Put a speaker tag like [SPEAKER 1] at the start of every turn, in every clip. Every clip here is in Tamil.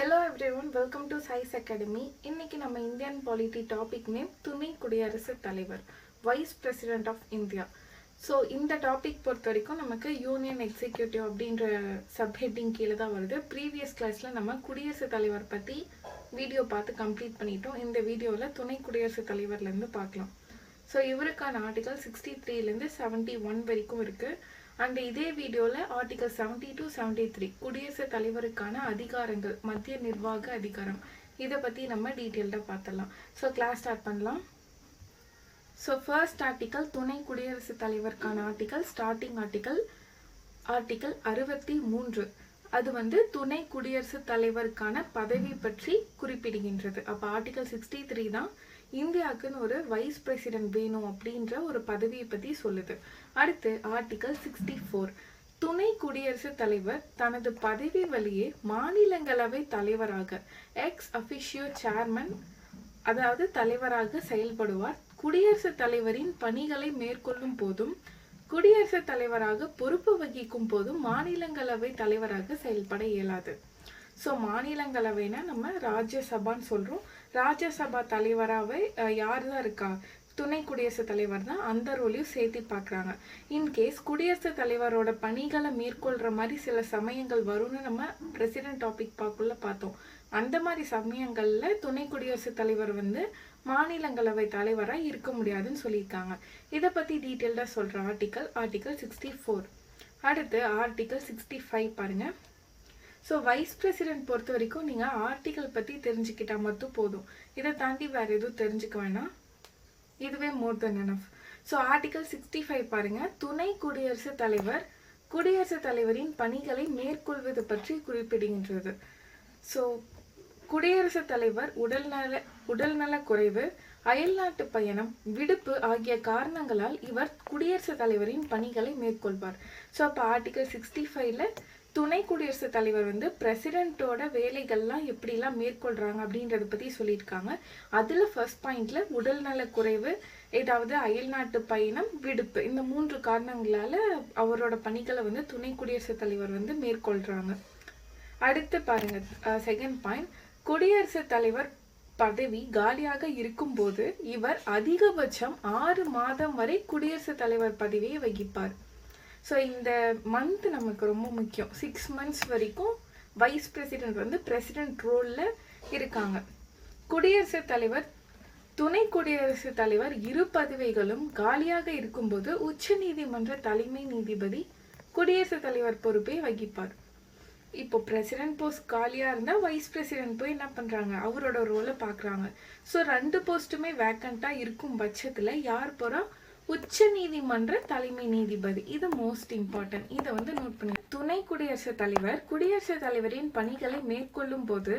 [SPEAKER 1] Hello everyone, welcome to Science Academy. இன்னைக்கு நம்ம இந்தியன் பாலிட்டி டாபிக் நேம் துணை குடியரசுத் தலைவர், vice president of India. So இந்த டாபிக் பொறுத்த வரைக்கும் நமக்கு யூனியன் எக்ஸிக்யூட்டிவ் அப்படின்ற சப்ஹெட்டிங் கீழே தான் வருது. ப்ரீவியஸ் கிளாஸில் நம்ம குடியரசுத் தலைவர் பற்றி வீடியோ பார்த்து கம்ப்ளீட் பண்ணிட்டோம். இந்த வீடியோவில் துணை குடியரசுத் தலைவர்லேருந்து பார்க்கலாம். ஸோ இவருக்கான ஆர்டிகல் 63லேருந்து 71 வரைக்கும் இருக்குது. அண்ட் இதே வீடியோவில் ஆர்டிகல் 72 73 குடியரசுத் தலைவருக்கான அதிகாரங்கள், மத்திய நிர்வாக அதிகாரம், இதை பற்றி நம்ம டீட்டெயில்டாக பார்த்துடலாம். ஸோ கிளாஸ் ஸ்டார்ட் பண்ணலாம். ஸோ ஃபர்ஸ்ட் ஆர்டிகல் துணை குடியரசுத் தலைவருக்கான ஆர்டிகல், ஸ்டார்டிங் ஆர்டிகல் 63. அது துணை குடியரசுத் தலைவருக்கான பதவி பற்றி குறிப்பிடுகின்றது. அப்போ ஆர்டிகல் 63 தான் இந்தியாவுக்குன்னு ஒரு வைஸ் பிரசிடென்ட் வேணும் அப்படின்ற ஒரு பதவியை பற்றி சொல்லுது. அடுத்து ஆர்டிகல் 64, துணை குடியரசுத் தலைவர் தனது பதவி வழியே மாநிலங்களவை தலைவராக எக்ஸ் அஃபிஷியோ சேர்மன், அதாவது தலைவராக செயல்படுவார். குடியரசுத் தலைவரின் பணிகளை மேற்கொள்ளும் போதும் குடியரசுத் தலைவராக பொறுப்பு வகிக்கும் போதும் மாநிலங்களவை தலைவராக செயல்பட இயலாது. ஸோ மாநிலங்களவைனா நம்ம ராஜ்யசபான்னு சொல்கிறோம். ராஜ்யசபா தலைவராகவே யார் தான் இருக்கா? துணை குடியரசுத் தலைவர் தான். அந்த ரோலையும் சேர்த்து பார்க்குறாங்க. இன்கேஸ் குடியரசுத் தலைவரோட பணிகளை மேற்கொள்கிற மாதிரி சில சமயங்கள் வரும்னு நம்ம பிரசிடென்ட் டாபிக் பார்க்குள்ள பார்த்தோம். அந்த மாதிரி சமயங்களில் துணை குடியரசுத் தலைவர் மாநிலங்களவை தலைவராக இருக்க முடியாதுன்னு சொல்லியிருக்காங்க. இதை பற்றி டீட்டெயில்டாக சொல்கிற ஆர்டிகல் 64. அடுத்து ஆர்டிகல் 65 பாருங்கள். ஸோ வைஸ் பிரசிடென்ட் பொறுத்த வரைக்கும் நீங்கள் ஆர்டிகல் பற்றி தெரிஞ்சுக்கிட்டால் மட்டும் போதும். இதை தாண்டி வேறு எதுவும் தெரிஞ்சுக்க வேணாம், இதுவே மோர் தென் எனஃப். ஸோ ஆர்டிகல் 65 பாருங்கள். துணை குடியரசுத் தலைவர் குடியரசுத் தலைவரின் பணிகளை மேற்கொள்வது பற்றி குறிப்பிடுகின்றது. ஸோ குடியரசுத் தலைவர் உடல்நல குறைவு, அயல்நாட்டு பயணம், விடுப்பு ஆகிய காரணங்களால் இவர் குடியரசுத் தலைவரின் பணிகளை மேற்கொள்வார். ஸோ அப்போ ஆர்டிகல் 65ல் துணை குடியரசுத் தலைவர் பிரசிடென்ட்டோட வேலைகள்லாம் எப்படிலாம் மேற்கொள்கிறாங்க அப்படின்றத பற்றி சொல்லியிருக்காங்க. அதில் ஃபர்ஸ்ட் பாயிண்ட்ல உடல்நல குறைவு, ஏதாவது அயல்நாட்டு பயணம், விடுப்பு, இந்த 3 காரணங்களால் அவரோட பணிகளை துணை குடியரசுத் தலைவர் மேற்கொள்கிறாங்க. அடுத்து பாருங்க, செகண்ட் பாயிண்ட், குடியரசுத் தலைவர் பதவி காலியாக இருக்கும்போது இவர் அதிகபட்சம் 6 மாதம் வரை குடியரசுத் தலைவர் பதவியை வகிப்பார். ஸோ இந்த மந்த் நமக்கு ரொம்ப முக்கியம். 6 months வரைக்கும் வைஸ் பிரசிடென்ட் பிரசிடென்ட் ரோலில் இருக்காங்க. குடியரசுத் தலைவர் துணை குடியரசுத் தலைவர் இரு பதவிகளும் காலியாக இருக்கும்போது உச்ச நீதிமன்ற தலைமை நீதிபதி குடியரசுத் தலைவர் பொறுப்பை வகிப்பார். இப்போ பிரசிடென்ட் போஸ்ட் காலியாக இருந்தால் வைஸ் பிரசிடென்ட் போய் என்ன பண்ணுறாங்க, அவரோட ரோலை பார்க்குறாங்க. ஸோ 2 போஸ்ட்டுமே வேக்கண்ட்டாக இருக்கும் பட்சத்தில் யார் போகிறா? உச்ச நீதிமன்ற தலைமை நீதிபதி. இது மோஸ்ட் இம்பார்ட்டன்ட். இதை நோட் பண்ணி, துணை குடியரசுத் தலைவர் குடியரசுத் தலைவரின் பணிகளை மேற்கொள்ளும் போது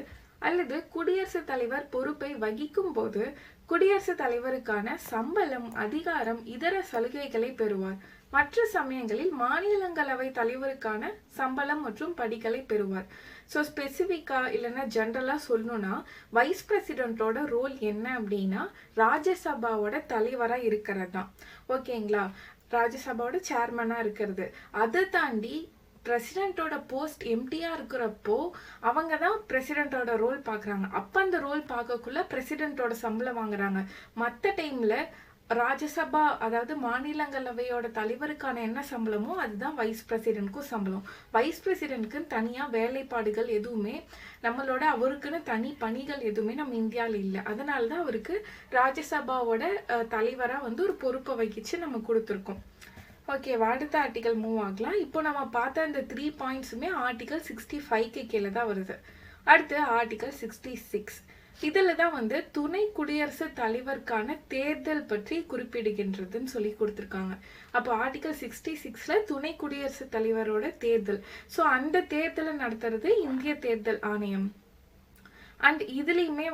[SPEAKER 1] அல்லது குடியரசுத் தலைவர் பொறுப்பை வகிக்கும் போது குடியரசுத் தலைவருக்கான சம்பளம், அதிகாரம், இதர சலுகைகளை பெறுவார். மற்ற சமயங்களில் மாநிலங்களவை தலைவருக்கான சம்பளம் மற்றும் படிகளை பெறுவார். ஸோ ஸ்பெசிஃபிக்காக இல்லைன்னா ஜென்ரலாக சொல்லணும்னா வைஸ் பிரசிடென்ட்டோட ரோல் என்ன அப்படின்னா ராஜ்யசபாவோட தலைவராக இருக்கிறது தான். ஓகேங்களா? ராஜ்யசபாவோட சேர்மனாக இருக்கிறது. அதை தாண்டி பிரசிடென்ட்டோட போஸ்ட் எம்டியாக இருக்கிறப்போ அவங்க தான் பிரசிடென்ட்டோட ரோல் பார்க்குறாங்க. அப்போ அந்த ரோல் பார்க்கக்குள்ள பிரசிடென்ட்டோட சம்பளம் வாங்குறாங்க. மற்ற டைமில் ராஜ்யசபா, அதாவது மாநிலங்களவையோட தலைவருக்கான என்ன சம்பளமோ அதுதான் வைஸ் பிரசிடென்ட்க்கும் சம்பளம். வைஸ் பிரசிடென்ட்க்குன்னு தனியாக வேலைப்பாடுகள் எதுவுமே, நம்மளோட அவருக்குன்னு தனி பணிகள் எதுவுமே நம்ம இந்தியாவில் இல்லை. அதனால தான் அவருக்கு ராஜ்யசபாவோட தலைவராக ஒரு பொறுப்பை வகிச்சு நம்ம கொடுத்துருக்கோம். ஓகே, அடுத்த ஆர்டிகல் மூவ் ஆகலாம். இப்போ நம்ம பார்த்த இந்த 3 பாயிண்ட்ஸுமே ஆர்டிகல் 65க்கு கீழே தான் வருது. அடுத்து ஆர்டிகல் 66. இதில் தான் துணை குடியரசுத் தலைவருக்கான தேர்தல் பற்றி குறிப்பிடுகின்றதுன்னு சொல்லி கொடுத்துருக்காங்க. அப்போ ஆர்டிகல் 66ல் துணை குடியரசுத் தலைவரோட தேர்தல். ஸோ அந்த தேர்தலை நடத்துறது இந்திய தேர்தல் ஆணையம். அண்ட் இதுலேயுமே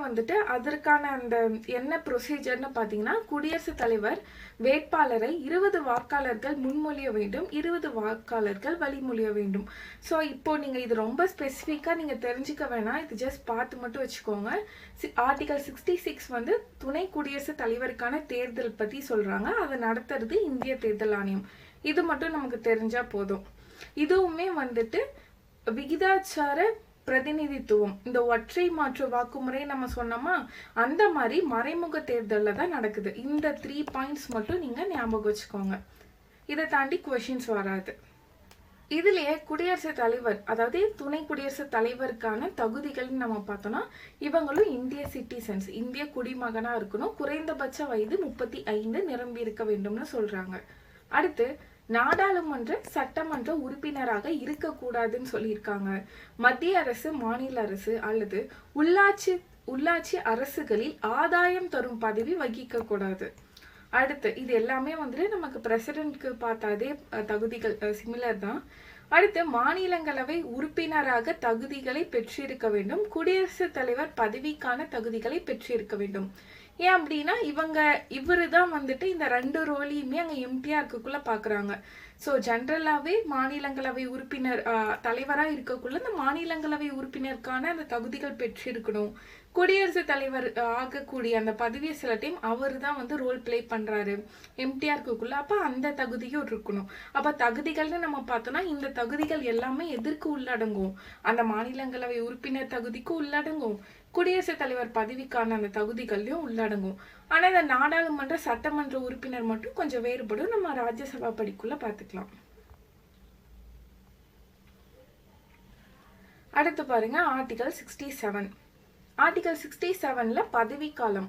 [SPEAKER 1] அதற்கான அந்த என்ன ப்ரொசீஜர்னு பார்த்தீங்கன்னா, குடியரசுத் தலைவர் வேட்பாளரை 20 வாக்காளர்கள் முன்மொழிய வேண்டும், 20 வாக்காளர்கள் வழிமொழிய வேண்டும். ஸோ இப்போ நீங்கள் இது ரொம்ப ஸ்பெசிஃபிக்காக நீங்கள் தெரிஞ்சுக்க வேணாம், இது ஜஸ்ட் பார்த்து மட்டும் வச்சுக்கோங்க. ஆர்டிகல் 66 துணை குடியரசுத் தலைவருக்கான தேர்தல் பற்றி சொல்கிறாங்க. அதை நடத்துறது இந்திய தேர்தல் ஆணையம். இது மட்டும் நமக்கு தெரிஞ்சால் போதும். இதுவுமே விகிதாச்சார பிரதிநிதித்துவம், இந்த ஒற்றை மாற்று வாக்குமுறை நம்ம சொன்னோமா, அந்த மாதிரி மறைமுக தேர்தலில் தான் நடக்குது. இந்த 3 பாயிண்ட்ஸ் மட்டும் நீங்கள் ஞாபகம் வச்சுக்கோங்க. இதை தாண்டி கொஷின்ஸ் வராது. இதுலயே குடியரசுத் தலைவர், அதாவது துணை குடியரசுத் தலைவருக்கான தகுதிகள்னு நம்ம பார்த்தோம்னா, இவங்களும் இந்திய சிட்டிசன்ஸ், இந்திய குடிமகனா இருக்கணும், குறைந்தபட்ச வயது 35 நிரம்பி இருக்க வேண்டும்னு சொல்றாங்க. அடுத்து நாடாளுமன்ற சட்டமன்ற உறுப்பினராக இருக்கக்கூடாதுன்னு சொல்லியிருக்காங்க. மத்திய அரசு, மாநில அரசு அல்லது உள்ளாட்சி அரசுகளில் ஆதாயம் தரும் பதவி வகிக்க கூடாது. அடுத்து இது எல்லாமே வந்துட்டு நமக்கு பிரசிடென்ட்க்கு பார்த்த அதே தகுதிகள் சிமிலர் தான். அடுத்து மாநிலங்களவை உறுப்பினராக தகுதிகளை பெற்றிருக்க வேண்டும். குடியரசுத் தலைவர் பதவிக்கான தகுதிகளை பெற்றிருக்க வேண்டும். ஏன் அப்படின்னா இவரு தான் வந்துட்டு இந்த 2 ரோலையுமே அங்கே எம்டிஆருக்குள்ள பார்க்குறாங்க. ஸோ ஜென்ரலாகவே மாநிலங்களவை உறுப்பினர் தலைவராக இருக்கக்குள்ள இந்த மாநிலங்களவை உறுப்பினருக்கான அந்த தகுதிகள் பெற்றிருக்கணும். குடியரசுத் தலைவர் ஆகக்கூடிய அந்த பதவியை சில டைம் அவர் தான் வந்து ரோல் பிளே பண்ணுறாரு எம்டிஆருக்குள்ள. அப்போ அந்த தகுதியும் இருக்கணும். அப்போ தகுதிகள்னு நம்ம பார்த்தோம்னா இந்த தகுதிகள் எல்லாமே எதற்கு உள்ளடங்கும்? அந்த மாநிலங்களவை உறுப்பினர் தகுதிக்கும் உள்ளடங்கும், குடியரசுத் தலைவர் பதவிக்கான அந்த தகுதிகள்லையும் உள்ளடங்கும். ஆனால் இந்த நாடாளுமன்ற சட்டமன்ற உறுப்பினர் மட்டும் கொஞ்சம் வேறுபடும். நம்ம ராஜ்யசபா படிக்குள்ள பார்த்துக்கலாம். அடுத்து பாருங்க ஆர்டிகல் 67. ஆர்டிகல் 67ல பதவி காலம்,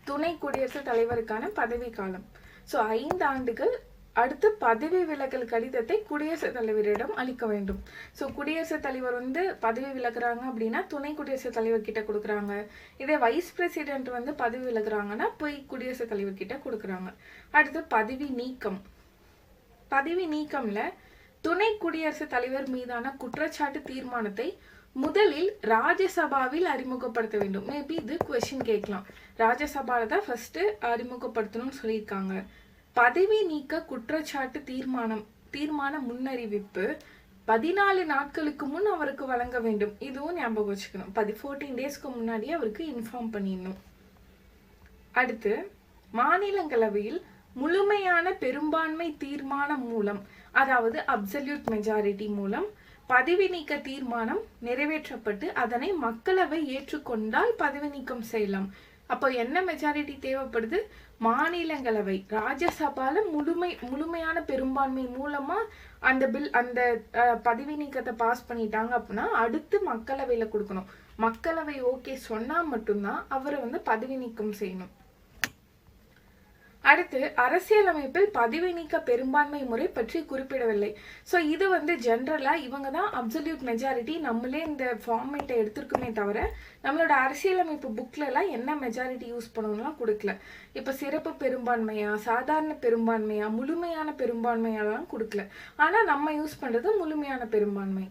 [SPEAKER 1] துணை குடியரசுத் தலைவருக்கான பதவி காலம். ஸோ 5 ஆண்டுகள். அடுத்து பதவி விலகல் கடிதத்தை குடியரசுத் தலைவரிடம் அளிக்க வேண்டும். ஸோ குடியரசுத் தலைவர் வந்து பதவி விலகுறாங்க அப்படின்னா துணை குடியரசுத் தலைவர் கிட்ட கொடுக்குறாங்க. இதே வைஸ் பிரசிடென்ட் வந்து பதவி விலகுறாங்கன்னா போய் குடியரசுத் தலைவர் கிட்ட கொடுக்குறாங்க. அடுத்து பதவி நீக்கம். பதவி நீக்கம்ல துணை குடியரசுத் தலைவர் மீதான குற்றச்சாட்டு தீர்மானத்தை முதலில் ராஜ்யசபாவில் அறிமுகப்படுத்த வேண்டும். மேபி இது கொஸ்டின் கேட்கலாம். ராஜ்யசபால தான் ஃபர்ஸ்ட் அறிமுகப்படுத்தணும்னு சொல்லியிருக்காங்க. பதவி நீக்க குற்றச்சாட்டு தீர்மான முன்னறிவிப்பு 14 நாட்களுக்கு முன் அவருக்கு வழங்க வேண்டும். இதுவும் ஞாபகம் வச்சுக்கணும். 14 டேஸ்க்கு முன்னாடியே அவருக்கு இன்ஃபார்ம் பண்ணிடணும். அடுத்து மாநிலங்களவையில் முழுமையான பெரும்பான்மை தீர்மானம் மூலம், அதாவது அப்சல்யூட் மெஜாரிட்டி மூலம் பதவி நீக்க தீர்மானம் நிறைவேற்றப்பட்டு அதனை மக்களவை ஏற்றுக்கொண்டால் பதவி நீக்கம் செய்யலாம். அப்போ என்ன மெஜாரிட்டி தேவைப்படுது? மாநிலங்களவை, ராஜ்யசபால முழுமையான பெரும்பான்மை மூலமா அந்த பதவி நீக்கத்தை பாஸ் பண்ணிட்டாங்க அப்படின்னா அடுத்து மக்களவையில கொடுக்கணும். மக்களவை ஓகே சொன்னா மட்டும்தான் அவரை வந்து பதவி நீக்கம் செய்யணும். அடுத்து அரசியலமைப்பில் பதவி நீக்க பெரும்பான்மை முறை பற்றி குறிப்பிடவில்லை. ஸோ இது வந்து ஜென்ரலா இவங்க தான் அப்சல்யூட் மெஜாரிட்டி நம்மளே இந்த ஃபார்மேட்டை எடுத்திருக்குமே தவிர நம்மளோட அரசியலமைப்பு புக்ல எல்லாம் என்ன மெஜாரிட்டி யூஸ் பண்ணணும்லாம் கொடுக்கல. இப்போ சிறப்பு பெரும்பான்மையா, சாதாரண பெரும்பான்மையா, முழுமையான பெரும்பான்மையாலாம் கொடுக்கல. ஆனா நம்ம யூஸ் பண்றது முழுமையான பெரும்பான்மை.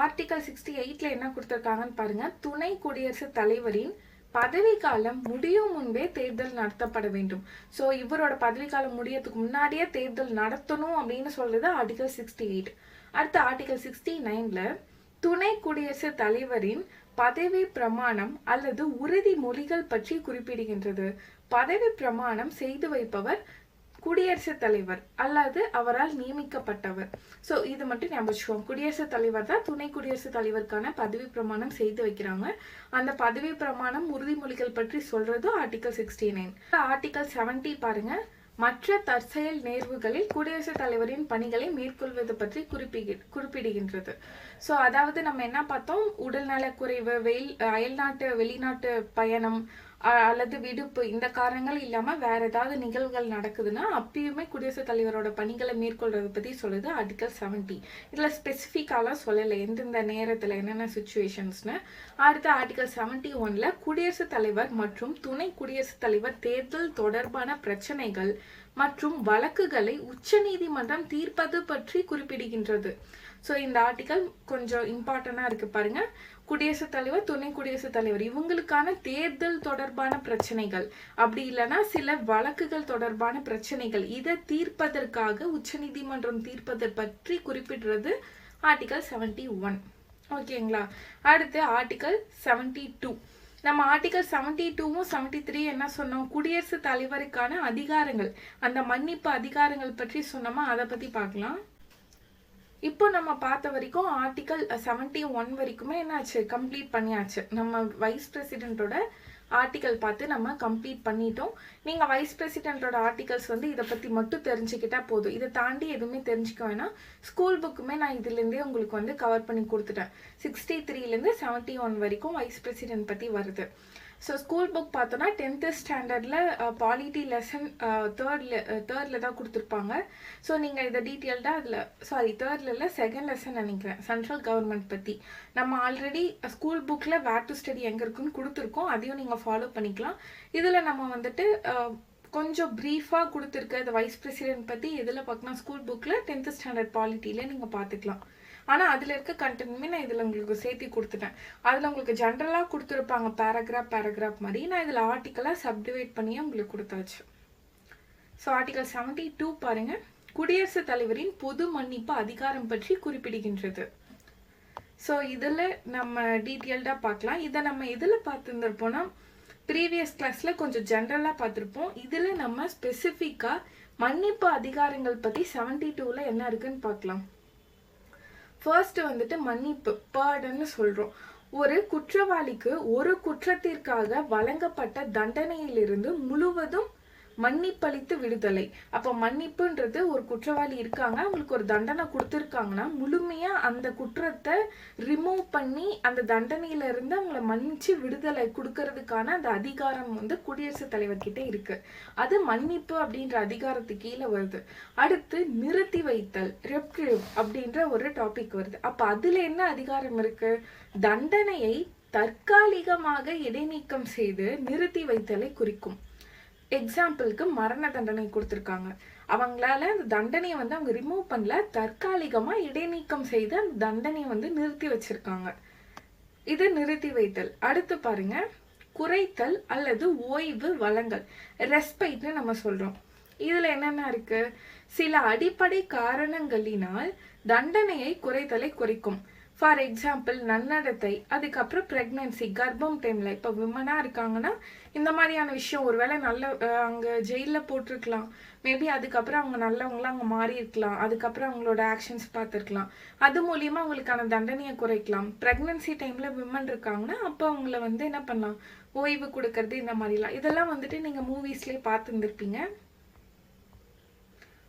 [SPEAKER 1] ஆர்டிகல் 68ல என்ன கொடுத்திருக்காங்கன்னு பாருங்க. துணை குடியரசுத் தலைவரின் பதவி காலம் முடியும் முன்பே தேர்தல் நடத்தப்பட வேண்டும். ஸோ இவரோட பதவி காலம் முடியறதுக்கு முன்னாடியே தேர்தல் நடத்தணும் அப்படின்னு சொல்றது ஆர்டிகல் 68. அடுத்து ஆர்டிகல் 69ல துணை குடியரசுத் தலைவரின் பதவி பிரமாணம் அல்லது உறுதிமொழிகள் பற்றி குறிப்பிடுகின்றது. பதவி பிரமாணம் செய்து வைப்பவர் குடியரசுத் தலைவர் அல்லது அவரால் நியமிக்கப்பட்டவர். ஸோ இது மட்டும் ஞாபகம். குடியரசுத் தலைவர் தான் துணை குடியரசுத் தலைவருக்கான பதவி பிரமாணம் செய்து வைக்கிறாங்க. அந்த பதவி பிரமாணம் உறுதிமொழிகள் பற்றி சொல்றது ஆர்டிகல் 69. ஆர்டிகல் 70 பாருங்க. மற்ற தற்செயல் நேர்வுகளில் குடியரசுத் தலைவரின் பணிகளை மேற்கொள்வது பற்றி குறிப்பிடுகின்றது. ஸோ அதாவது நம்ம என்ன பார்த்தோம்? உடல்நலக்குறைவு, வெளிநாட்டு பயணம் அல்லது விடுப்பு, இந்த காரணங்கள் இல்லாம வேற ஏதாவது நிகழ்வுகள் நடக்குதுன்னா அப்பயுமே குடியரசுத் தலைவரோட பணிகளை மேற்கொள்றதை பத்தி சொல்லுது ஆர்டிகல் 70. இதுல ஸ்பெசிஃபிக்காலாம் சொல்லலை எந்தெந்த நேரத்துல என்னென்ன சுச்சுவேஷன்ஸ்னு. அடுத்த ஆர்டிகல் 71ல குடியரசுத் தலைவர் மற்றும் துணை குடியரசுத் தலைவர் தேர்தல் தொடர்பான பிரச்சனைகள் மற்றும் வழக்குகளை உச்ச நீதிமன்றம் தீர்ப்பது பற்றி குறிப்பிடுகின்றது. ஸோ இந்த ஆர்டிகல் கொஞ்சம் இம்பார்ட்டண்டா இருக்கு பாருங்க. குடியரசுத் தலைவர், துணை குடியரசுத் தலைவர் இவங்களுக்கான தேர்தல் தொடர்பான பிரச்சனைகள், அப்படி இல்லைன்னா சில வழக்குகள் தொடர்பான பிரச்சனைகள், இதை தீர்ப்பதற்காக உச்ச நீதிமன்றம் தீர்ப்பதை பற்றி குறிப்பிடுறது ஆர்டிகல் 71. ஓகேங்களா? அடுத்து ஆர்டிகல் 72. நம்ம ஆர்டிகல் 72வும் 73 என்ன சொன்னோம்? குடியரசுத் தலைவருக்கான அதிகாரங்கள், அந்த மன்னிப்பு அதிகாரங்கள் பற்றி சொன்னோமா, அதை பத்தி பார்க்கலாம். இப்போ நம்ம பார்த்த வரைக்கும் ஆர்டிகல் 71 வரைக்குமே என்னாச்சு, கம்ப்ளீட் பண்ணியாச்சு. நம்ம வைஸ் பிரசிடென்ட்டோட ஆர்டிகல் பார்த்து நம்ம கம்ப்ளீட் பண்ணிட்டோம். நீங்கள் வைஸ் பிரசிடென்ட்டோட ஆர்டிகல்ஸ் வந்து இதை பற்றி மட்டும் தெரிஞ்சுக்கிட்டா போதும். இதை தாண்டி எதுவுமே தெரிஞ்சுக்க வேணாம். ஸ்கூல் புக்குமே நான் இதுலேருந்தே உங்களுக்கு வந்து கவர் பண்ணி கொடுத்துட்டேன். 63லேருந்து 71 வரைக்கும் வைஸ் பிரசிடென்ட் பற்றி வருது. ஸோ ஸ்கூல் புக் பார்த்தோன்னா 10th ஸ்டாண்டர்டில் பாலிட்டி லெசன் தேர்டில் தான் கொடுத்துருப்பாங்க. ஸோ நீங்கள் இதை டீட்டெயில்டாக அதில் தேர்டில் இல்லை, செகண்ட் லெசன் நினைக்கிறேன், சென்ட்ரல் கவர்மெண்ட் பற்றி நம்ம ஆல்ரெடி ஸ்கூல் புக்கில் வேர் டு ஸ்டடி எங்கே இருக்குன்னு கொடுத்துருக்கோம். அதையும் நீங்கள் ஃபாலோ பண்ணிக்கலாம். இதில் நம்ம வந்துட்டு கொஞ்சம் ப்ரீஃபாக கொடுத்துருக்க இந்த வைஸ் பிரசிடென்ட் பற்றி எதில் பார்க்கலாம், ஸ்கூல் புக்கில் 10th ஸ்டாண்டர்ட் பாலிட்டியில் நீங்கள் பார்த்துக்கலாம். ஆனால் அதில் இருக்க கண்டென்ட்மே நான் இதில் உங்களுக்கு சேர்த்து கொடுத்துட்டேன். அதில் உங்களுக்கு ஜென்ரலாக கொடுத்துருப்பாங்க பேராகிராஃப் மாதிரி. நான் இதில் ஆர்டிக்கலாக சப்டிவைட் பண்ணியே உங்களுக்கு கொடுத்தாச்சு. ஸோ ஆர்டிகல் 72 பாருங்கள், குடியரசுத் தலைவரின் பொது மன்னிப்பு அதிகாரம் பற்றி குறிப்பிடுகின்றது. ஸோ இதில் நம்ம டீட்டெயில்டாக பார்க்கலாம். இதை நம்ம இதில் பார்த்துருந்துருப்போம்னா ப்ரீவியஸ் கிளாஸில் கொஞ்சம் ஜென்ரலாக பார்த்துருப்போம். இதில் நம்ம ஸ்பெசிஃபிக்காக மன்னிப்பு அதிகாரங்கள் பற்றி 72ல் என்ன இருக்குன்னு பார்க்கலாம். ஃபர்ஸ்ட் வந்துட்டு மன்னிப்பு, பார்டன்னு சொல்கிறோம். ஒரு குற்றவாளிக்கு ஒரு குற்றத்திற்காக வழங்கப்பட்ட தண்டனையிலிருந்து முழுவதும் மன்னிப்பளித்து விடுதலை. அப்போ மன்னிப்புன்றது ஒரு குற்றவாளி இருக்காங்க, அவங்களுக்கு ஒரு தண்டனை கொடுத்துருக்காங்கன்னா முழுமையாக அந்த குற்றத்தை ரிமூவ் பண்ணி அந்த தண்டனையிலிருந்து அவங்கள மன்னிச்சு விடுதலை கொடுக்கறதுக்கான அந்த அதிகாரம் வந்து குடியரசுத் தலைவர்கிட்ட இருக்கு. அது மன்னிப்பு அப்படின்ற அதிகாரத்துக்கு கீழே வருது. அடுத்து நிறுத்தி வைத்தல், ரெப்ரிவ் அப்படின்ற ஒரு டாபிக் வருது. அப்போ அதில் என்ன அதிகாரம் இருக்கு, தண்டனையை தற்காலிகமாக இடைநீக்கம் செய்து நிறுத்தி வைத்தலை குறிக்கும். எக்ஸாம்பிளுக்கு மரண தண்டனை கொடுத்துருக்காங்க, அவங்களால அந்த தண்டனையை வந்து அவங்க ரிமூவ் பண்ணல, தற்காலிகமாக இடைநீக்கம் செய்து அந்த தண்டனையை வந்து நிறுத்தி வச்சிருக்காங்க. இது நிறுத்தி வைத்தல். அடுத்து பாருங்க, குறைத்தல் அல்லது ஓய்வு வழங்கல், ரெஸ்பைட்னு நம்ம சொல்றோம். இதுல என்னென்ன இருக்கு, சில அடிப்படை காரணங்களினால் தண்டனையை குறைத்தலை குறைக்கும். ஃபார் எக்ஸாம்பிள் நன்னடத்தை, அதுக்கப்புறம் ப்ரெக்னன்சி, கர்ப்பம் டைமில் இப்போ விமனாக இருக்காங்கன்னா இந்த மாதிரியான விஷயம், ஒருவேளை நல்ல அங்கே ஜெயிலில் போட்டிருக்கலாம், மேபி அதுக்கப்புறம் அவங்க நல்லவங்களாம் அங்கே மாறி இருக்கலாம், அதுக்கப்புறம் அவங்களோட ஆக்ஷன்ஸ் பார்த்துருக்கலாம், அது மூலியமாக அவங்களுக்கான தண்டனையை குறைக்கலாம். ப்ரெக்னன்சி டைமில் விமன் இருக்காங்கன்னா அப்போ அவங்கள வந்து என்ன பண்ணலாம், ஓய்வு கொடுக்கறது, இந்த மாதிரிலாம். இதெல்லாம் வந்துட்டு நீங்கள் மூவிஸ்லேயே பார்த்துருந்துருப்பீங்க.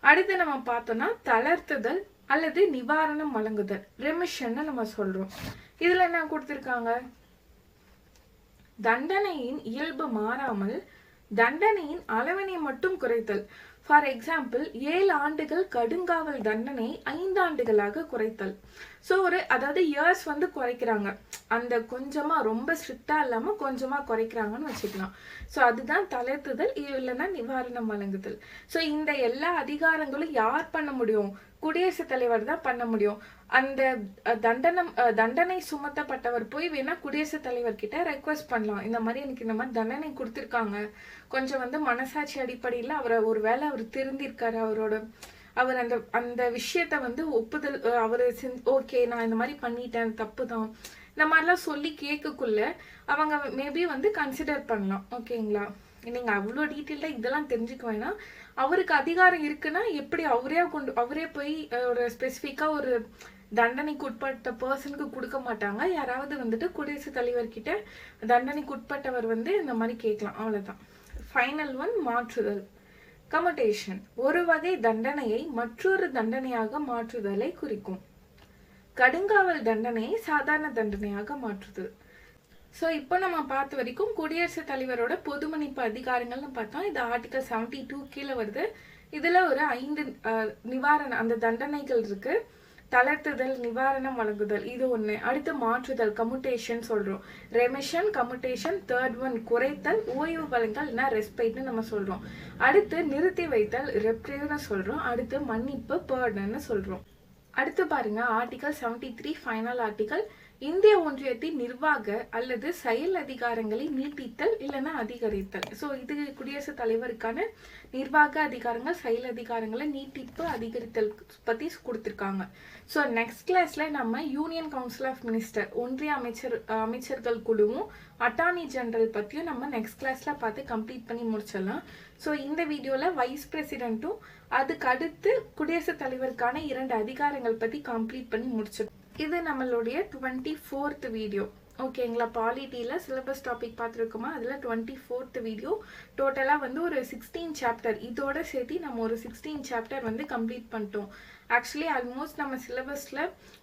[SPEAKER 1] அடுத்து நம்ம பார்த்தோம்னா தளர்த்துதல் அல்லது நிவாரணம் வழங்குதல், ரெமிஷன் நம்ம சொல்றோம். இதுல என்ன கொடுத்திருக்காங்க, தண்டனையின் இயல்பு மாறாமல் தண்டனையின் அளவினை மட்டும் குறைத்தல். ஃபார் எக்ஸாம்பிள் 7 ஆண்டுகள் கடுங்காவல் தண்டனை 5 ஆண்டுகளாக குறைத்தல். ஸோ அதாவது இயர்ஸ் வந்து குறைக்கிறாங்க, அந்த கொஞ்சமா ரொம்ப ஸ்ட்ரிக்டா இல்லாம கொஞ்சமா குறைக்கிறாங்கன்னு வச்சுக்கலாம். ஸோ அதுதான் தளர்த்துதல், இல்லைன்னா நிவாரணம் வழங்குதல். ஸோ இந்த எல்லா அதிகாரங்களும் யார் பண்ண முடியும், குடியரசுத் தலைவர் தான் பண்ண முடியும். அந்த தண்டனை சுமத்தப்பட்டவர் போய் வேணா குடியரசுத் தலைவர் கிட்ட ரெக்வஸ்ட் பண்ணலாம், இந்த மாதிரி எனக்கு இந்த மாதிரி தண்டனை கொடுத்துருக்காங்க, கொஞ்சம் வந்து மனசாட்சி அடிப்படையில் அவர் வேலை அவர் திருந்திருக்காரு, அவர் அந்த விஷயத்த வந்து ஒப்புதல், அவர் ஓகே நான் இந்த மாதிரி பண்ணிட்டேன், தப்பு தான், இந்த மாதிரிலாம் சொல்லி கேட்கக்குள்ள அவங்க மேபி வந்து கன்சிடர் பண்ணலாம். ஓகேங்களா, நீங்க அவ்வளோ டீட்டெயில்டாக இதெல்லாம் தெரிஞ்சுக்க வேணாம். அவருக்கு அதிகாரம் இருக்குன்னா எப்படி அவரே போய் ஒரு ஸ்பெசிஃபிக்காக ஒரு தண்டனைக்கு உட்பட்ட பர்சனுக்கு கொடுக்க மாட்டாங்க. யாராவது வந்துட்டு குடியரசுத் தலைவர்கிட்ட தண்டனைக்கு உட்பட்டவர் வந்து இந்த மாதிரி கேட்கலாம், அவ்வளோதான். ஃபைனல் ஒன், மாற்றுதல், கம்யூட்டேஷன், ஒரு வகை தண்டனையை மற்றொரு தண்டனையாக மாற்றுதலை குறிக்கும். கடுங்காவல் தண்டனையை சாதாரண தண்டனையாக மாற்றுதல். ஸோ இப்போ நம்ம பார்த்த வரைக்கும் குடியரசுத் தலைவரோட பொது மன்னிப்பு அதிகாரங்கள்னு பார்த்தோம். இது ஆர்டிகல் 72 கீழே வருது. இதில் ஒரு 5 நிவாரணம் அந்த தண்டனைகள் இருக்கு. தளர்த்துதல், நிவாரணம் வழங்குதல், இது ஒன்று. அடுத்து மாற்றுதல், கம்யூட்டேஷன் சொல்கிறோம். Remission, commutation. தேர்ட் ஒன் குறைத்தல், ஓய்வு வழங்கல், ரெஸ்பைட்னு நம்ம சொல்கிறோம். அடுத்து நிறுத்தி வைத்தல், ரெப்ரிவ்னு சொல்கிறோம். அடுத்து மன்னிப்பு, பர்டன்னு சொல்கிறோம். அடுத்து பாருங்க, ஆர்டிகல் 73 ஃபைனல் ஆர்டிகல், இந்திய ஒன்றியத்தின் நிர்வாக அல்லது செயல் அதிகாரங்களை நீட்டித்தல் இல்லைன்னா அதிகரித்தல். ஸோ இது குடியரசுத் தலைவருக்கான நிர்வாக அதிகாரங்கள், செயல் அதிகாரங்களை நீட்டிப்பு அதிகரித்தல் பற்றி கொடுத்துருக்காங்க. ஸோ நெக்ஸ்ட் கிளாஸ்ல நம்ம யூனியன் கவுன்சில் ஆஃப் மினிஸ்டர், ஒன்றிய அமைச்சர்கள் குழுவும் அட்டார்னி ஜெனரல் பற்றியும் நம்ம நெக்ஸ்ட் கிளாஸ்ல பார்த்து கம்ப்ளீட் பண்ணி முடிச்சிடலாம். ஸோ இந்த வீடியோவில் வைஸ் பிரசிடென்ட்டும் அதுக்கு அடுத்து குடியரசுத் தலைவருக்கான 2 அதிகாரங்கள் பற்றி கம்ப்ளீட் பண்ணி முடிச்சிடும். இது நம்மளுடைய 24th வீடியோ. ஓகேங்களா, பாலிட்டியில் சிலபஸ் டாபிக் பார்த்துருக்கோமா, அதில் 24th வீடியோ. டோட்டலாக வந்து ஒரு 16 சாப்டர், இதோட சேர்த்து நம்ம ஒரு 16 சாப்டர் வந்து கம்ப்ளீட் பண்ணிட்டோம். ஆக்சுவலி ஆல்மோஸ்ட் நம்ம சிலபஸில்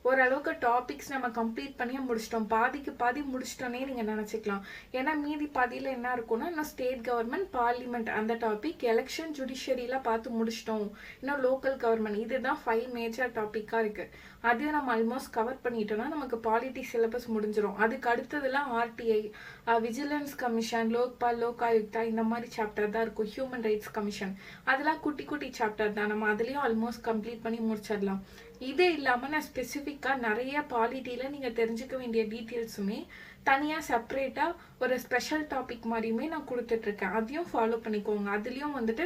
[SPEAKER 1] ஓரளவுக்கு டாபிக்ஸ் நம்ம கம்ப்ளீட் பண்ணி முடிச்சிட்டோம். பாதிக்கு பாதி முடிச்சிட்டோன்னே நீங்கள் நினச்சிக்கலாம். ஏன்னா மீதி பாதியில் என்ன இருக்கும்னா, இன்னும் ஸ்டேட் கவர்மெண்ட், பார்லிமெண்ட் அந்த டாபிக், எலெக்ஷன், ஜுடிஷியரிலாம் பார்த்து முடிச்சிட்டோம். இன்னும் லோக்கல் கவர்மெண்ட், இதுதான் 5 மேஜர் டாப்பிக்காக இருக்குது. அதையும் நம்ம ஆல்மோஸ்ட் கவர் பண்ணிட்டோம்னா நமக்கு பாலிட்டி சிலபஸ் முடிஞ்சிடும். அதுக்கு அடுத்ததுலாம் RTI, vigilance commission, Lokpal, Lok Ayukta இந்த மாதிரி சாப்டர் தான் இருக்கும். ஹியூமன் ரைட்ஸ் கமிஷன் அதெல்லாம் குட்டி குட்டி சாப்டர் தான். நம்ம அதுலேயும் ஆல்மோஸ்ட் கம்ப்ளீட் பண்ணி முடிச்சிடலாம். இதே இல்லாமல் நான் ஸ்பெசிஃபிக்காக நிறைய பாலிட்டியில் நீங்கள் தெரிஞ்சுக்க வேண்டிய டீட்டெயில்ஸுமே தனியாக செப்பரேட்டாக ஒரு ஸ்பெஷல் டாபிக் மாதிரியுமே நான் கொடுத்துட்ருக்கேன். அதையும் ஃபாலோ பண்ணிக்கோங்க. அதுலேயும் வந்துட்டு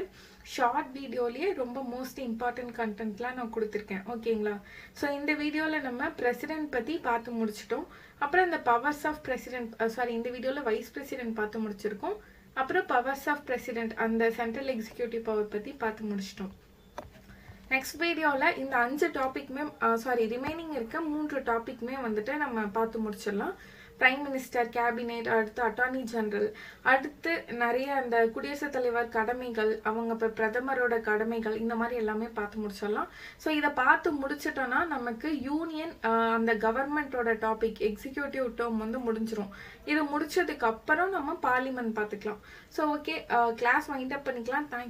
[SPEAKER 1] ஷார்ட் வீடியோலேயே ரொம்ப மோஸ்ட் இம்பார்ட்டன்ட் கண்டென்ட்லாம் நான் கொடுத்துருக்கேன். ஓகேங்களா, ஸோ இந்த வீடியோவில் நம்ம பிரசிடென்ட் பற்றி பார்த்து முடிச்சிட்டோம். அப்புறம் இந்த பவர்ஸ் ஆஃப் பிரசிடென்ட், இந்த வீடியோவில் வைஸ் பிரசிடென்ட் பார்த்து முடிச்சிருக்கோம். அப்புறம் பவர்ஸ் ஆஃப் பிரசிடென்ட், அந்த சென்ட்ரல் எக்ஸிக்யூட்டிவ் பவர் பற்றி பார்த்து முடிச்சிட்டோம். நெக்ஸ்ட் வீடியோவில் இந்த 5 டாபிக்மே ரிமைனிங் இருக்க 3 டாபிக்மே வந்துட்டு நம்ம பார்த்து முடிச்சிடலாம். பிரைம் மினிஸ்டர், கேபினெட், அடுத்து அட்டார்னி ஜெனரல், அடுத்து நிறைய அந்த குடியரசுத் தலைவர் கடமைகள், அவங்க இப்போ பிரதமரோட கடமைகள், இந்த மாதிரி எல்லாமே பார்த்து முடிச்சிடலாம். ஸோ இதை பார்த்து முடிச்சிட்டோன்னா நமக்கு யூனியன் அந்த கவர்மெண்ட்டோட டாபிக், எக்ஸிக்யூட்டிவ் டேர்ம் வந்து முடிஞ்சிடும். இது முடிச்சதுக்கு அப்புறம் நம்ம பார்லிமெண்ட் பார்த்துக்கலாம். So okay, class wind up பண்ணிக்கலாம். தேங்க்யூ.